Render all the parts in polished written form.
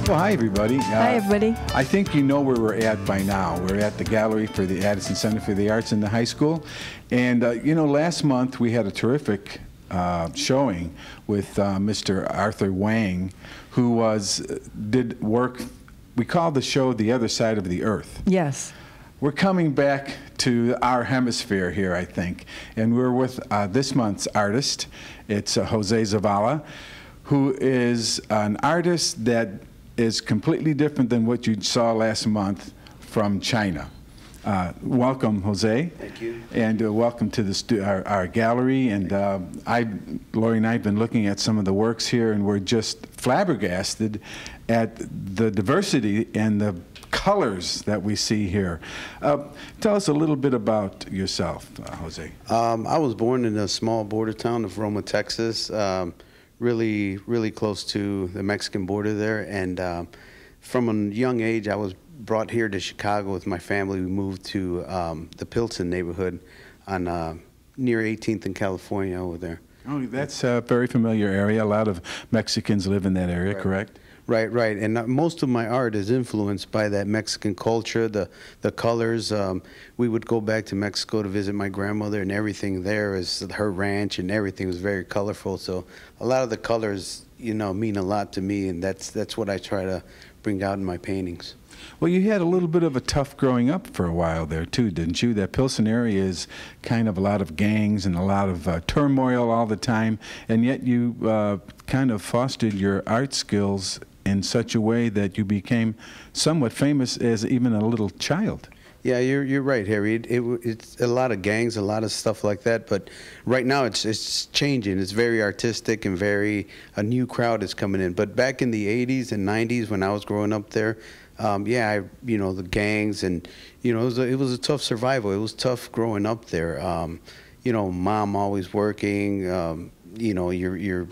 Well, hi, everybody. Hi, everybody. I think you know where we're at by now. We're at the gallery for the Addison Center for the Arts in the high school. And, you know, last month we had a terrific showing with Mr. Arthur Wang, who did work, we call the show The Other Side of the Earth. Yes. We're coming back to our hemisphere here, I think. And we're with this month's artist. It's Jose Zavala, who is an artist that is completely different than what you saw last month from China. Welcome, Jose. Thank you. And welcome to our gallery. And Lori and I have been looking at some of the works here, and we're just flabbergasted at the diversity and the colors that we see here. Tell us a little bit about yourself, Jose. I was born in a small border town of Roma, Texas. Really close to the Mexican border there, and from a young age I was brought here to Chicago with my family. We moved to the Pilsen neighborhood on near 18th in California over there. Oh, that's a very familiar area. A lot of Mexicans live in that area, right. Correct? Right, and most of my art is influenced by that Mexican culture, the colors. We would go back to Mexico to visit my grandmother, and everything there is her ranch, and everything was very colorful. So a lot of the colors, you know, mean a lot to me, and that's what I try to bring out in my paintings. Well, you had a little bit of a tough growing up for a while there, too, didn't you? That Pilsen area is kind of a lot of gangs and a lot of turmoil all the time, and yet you kind of fostered your art skills in such a way that you became somewhat famous as even a little child. Yeah, you're right, Harry. It's a lot of gangs, a lot of stuff like that. But right now, it's changing. It's very artistic and a new crowd is coming in. But back in the '80s and '90s, when I was growing up there, yeah, you know, the gangs, and you know, it was a tough survival. It was tough growing up there. You know, mom always working. You know, you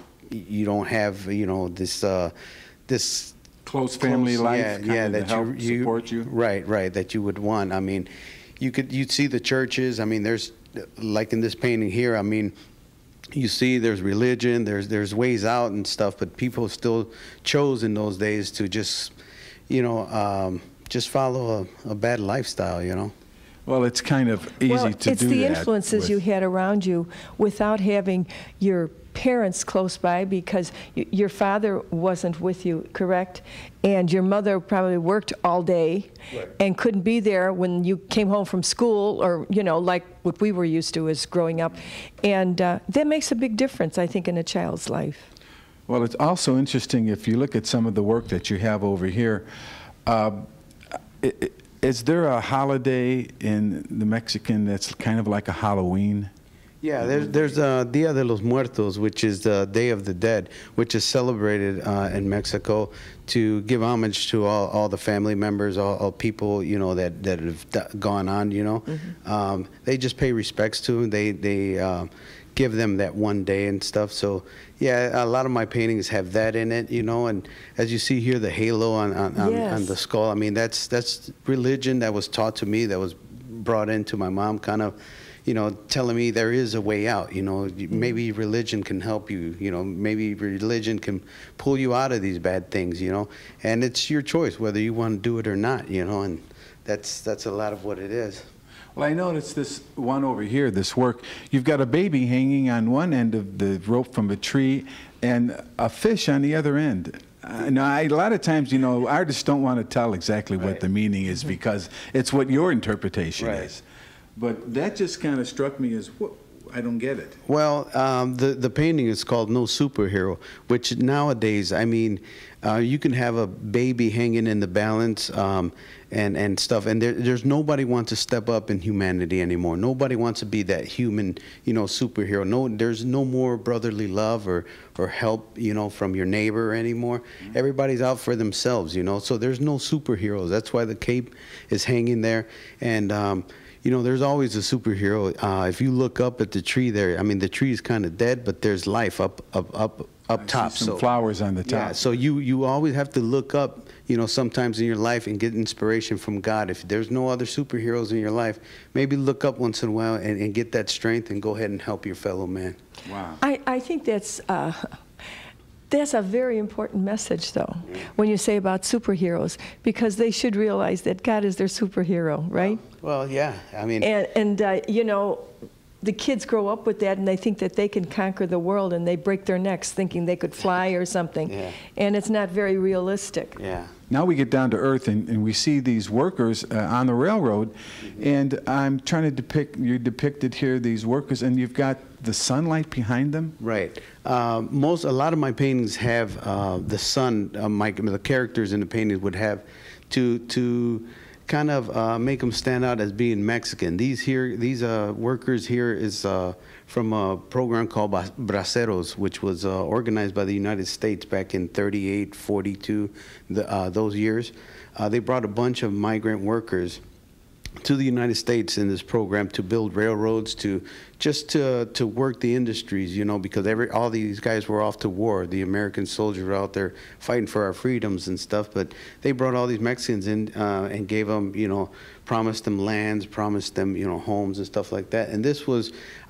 don't have, you know, this close family life, yeah, that help support you. Right, that you would want. I mean, you'd see the churches. I mean, there's, like in this painting here, I mean, you see there's religion, there's ways out and stuff, but people still chose in those days to just, you know, just follow a bad lifestyle, you know. Well, it's kind of easy to do that. It's the influences you had around you without having your parents close by, because your father wasn't with you, correct? And your mother probably worked all day, right, and couldn't be there when you came home from school, or, you know, like what we were used to as growing up. And that makes a big difference, I think, in a child's life. Well, it's also interesting if you look at some of the work that you have over here. Is there a holiday in the Mexican that's kind of like a Halloween? Yeah, there's Dia de los Muertos, which is the Day of the Dead, which is celebrated in Mexico to give homage to all the family members, all people, you know, that have gone on, you know. Mm-hmm. They just pay respects to them. They give them that one day and stuff. So yeah, a lot of my paintings have that in it, you know. And as you see here, the halo on the skull, I mean, that's religion that was taught to me, that was brought into my mom, kind of, you know, telling me there is a way out, you know. Maybe religion can help you, you know, maybe religion can pull you out of these bad things, you know. And it's your choice whether you want to do it or not, you know, and that's a lot of what it is. Well, I noticed this one over here, this work. You've got a baby hanging on one end of the rope from a tree and a fish on the other end. Now, a lot of times, you know, artists don't want to tell exactly what the meaning is, because it's what your interpretation is. But that just kind of struck me as, what? I don't get it. Well, the painting is called No Superhero, which nowadays, I mean, you can have a baby hanging in the balance and stuff, and there's nobody wants to step up in humanity anymore. Nobody wants to be that human, you know, superhero. No, there's no more brotherly love or help, you know, from your neighbor anymore. Mm-hmm. Everybody's out for themselves, you know, so there's no superheroes. That's why the cape is hanging there, and you know, there's always a superhero. If you look up at the tree there, I mean, the tree is kind of dead, but there's life up top. See some flowers on the top. Yeah, so you always have to look up, you know, sometimes in your life and get inspiration from God. If there's no other superheroes in your life, maybe look up once in a while and get that strength and go ahead and help your fellow man. Wow. I think that's That's a very important message, though, when you say about superheroes, because they should realize that God is their superhero, right? Well, yeah. I mean, You know, the kids grow up with that, and they think that they can conquer the world, and they break their necks thinking they could fly or something. Yeah. And it's not very realistic. yeah. Now we get down to earth, and we see these workers on the railroad, and I'm trying to depict, you depicted here these workers, and you've got the sunlight behind them. Right. A lot of my paintings have the sun. The characters in the paintings would have to kind of make them stand out as being Mexican. These workers here is from a program called Braceros, which was organized by the United States back in 38, 42, those years. They brought a bunch of migrant workers to the United States in this program to build railroads, to work the industries, you know, because all these guys were off to war. The American soldiers were out there fighting for our freedoms and stuff, but they brought all these Mexicans in and gave them, you know, promised them lands, promised them, you know, homes and stuff like that. And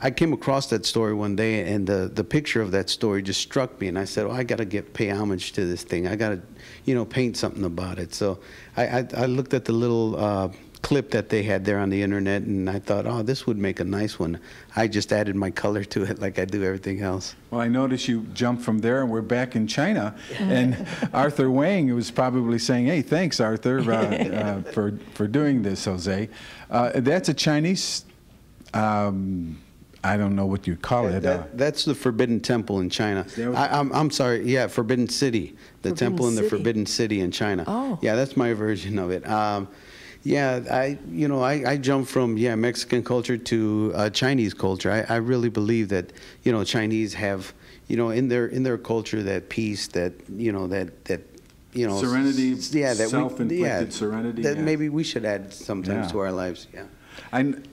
I came across that story one day, and the picture of that story just struck me, and I said, oh, I got to pay homage to this thing. I got to, you know, paint something about it. So I looked at the little clip that they had there on the internet, and I thought, oh, this would make a nice one. I just added my color to it like I do everything else. Well, I noticed you jumped from there, and we're back in China. And Arthur Wang was probably saying, hey, thanks, Arthur, for doing this, Jose. That's a Chinese, I don't know what you call it. That's the Forbidden Temple in China. I'm sorry, yeah, Forbidden City. The temple in the Forbidden City in China. Oh. Yeah, that's my version of it. Yeah, I jumped from Mexican culture to Chinese culture. I really believe that, you know, Chinese have, you know, in their culture that peace, that, you know, that you know, serenity, that self-inflicted serenity. That maybe we should add sometimes to our lives. Yeah.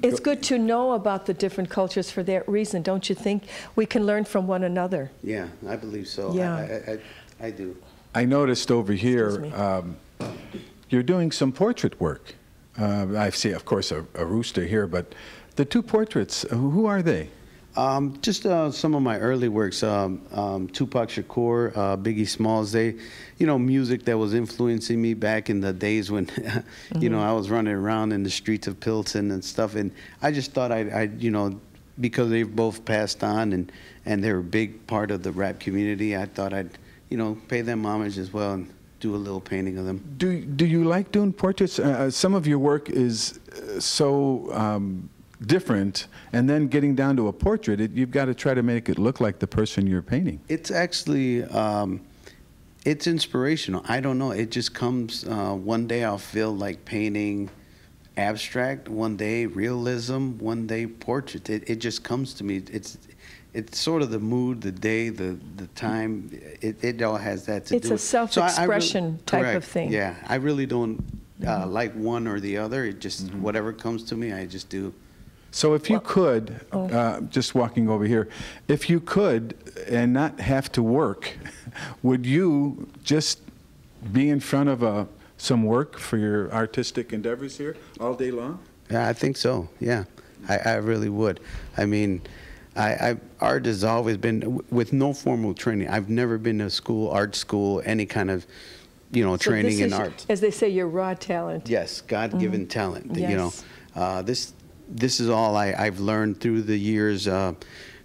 It's good to know about the different cultures for that reason, don't you think? We can learn from one another. Yeah, I believe so. Yeah. I do. I noticed over here, you're doing some portrait work. I see, of course, a rooster here, but the two portraits, who are they? Just some of my early works, Tupac Shakur, Biggie Smalls, they, you know, music that was influencing me back in the days when, you know, I was running around in the streets of Pilsen and stuff. And I just thought I'd you know, because they've both passed on and they're a big part of the rap community, I thought I'd, you know, pay them homage as well and do a little painting of them. Do you like doing portraits? Some of your work is so different, and then getting down to a portrait, you've got to try to make it look like the person you're painting. It's actually, it's inspirational. I don't know. It just comes, one day I'll feel like painting abstract, one day realism, one day portrait. It just comes to me. It's sort of the mood, the day, the time. It all has that to do. It's a self-expression type of thing. Yeah, I really don't like one or the other. It just whatever comes to me, I just do. So if you could, just walking over here, if you could and not have to work, would you just be in front of some work for your artistic endeavors here all day long? Yeah, I think so. Yeah, I really would. I mean, art has always been, with no formal training. I've never been to school, art school, any kind of, you know, training in art. As they say, your raw talent. Yes, God-given talent. Yes. You know, this is all I've learned through the years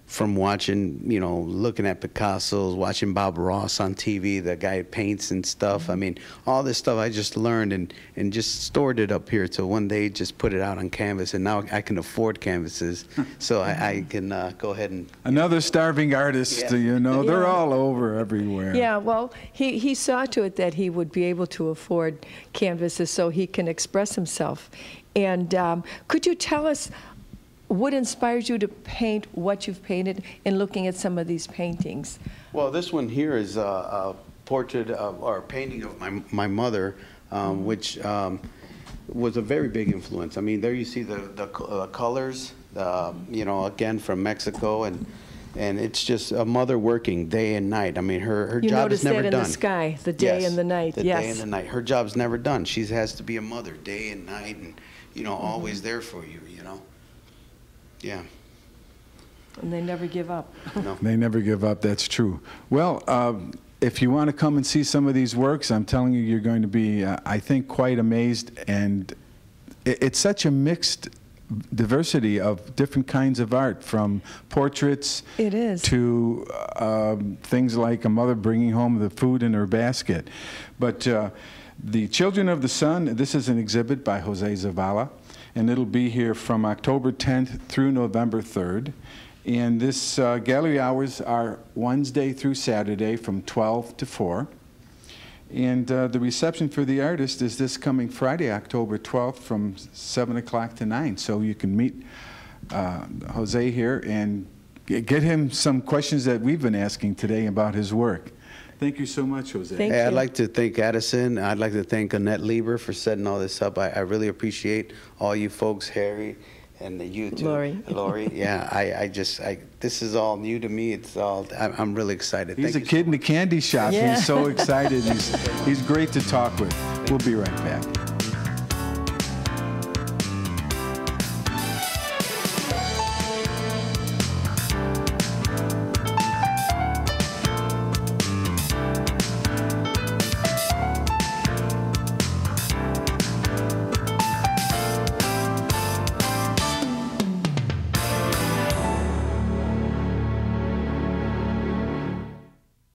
from watching, you know, looking at Picasso's, watching Bob Ross on TV, the guy paints and stuff. I mean, all this stuff I just learned and just stored it up here till one day just put it out on canvas, and now I can afford canvases, so I can go ahead and... Another starving artist, you know, they're all over everywhere. Yeah, well, he saw to it that he would be able to afford canvases so he can express himself. And could you tell us what inspires you to paint what you've painted in looking at some of these paintings? Well, this one here is a portrait or a painting of my mother, which was a very big influence. I mean, there you see the colors, you know, again from Mexico, and it's just a mother working day and night. I mean, her job is never done. You notice that in the sky, the day and the night. The day and the night. Her job's never done. She has to be a mother day and night, and you know, always there for you. You know. Yeah. And they never give up. No. They never give up, that's true. Well, if you want to come and see some of these works, I'm telling you, you're going to be, I think, quite amazed. And it's such a mixed diversity of different kinds of art, from portraits It is. to things like a mother bringing home the food in her basket. But the Children of the Sun, this is an exhibit by Jose Zavala, and it'll be here from October 10th through November 3rd. And this gallery hours are Wednesday through Saturday from 12 to 4. And the reception for the artist is this coming Friday, October 12th, from 7 o'clock to 9. So you can meet Jose here and get him some questions that we've been asking today about his work. Thank you so much, Jose. Thank Hey, you. I'd like to thank Addison. I'd like to thank Annette Lieber for setting all this up. I really appreciate all you folks, Harry, and you too. Lori. Yeah, this is all new to me. I'm really excited. He's Thank a you kid in the candy shop. Yeah. He's so excited. He's great to talk with. We'll be right back.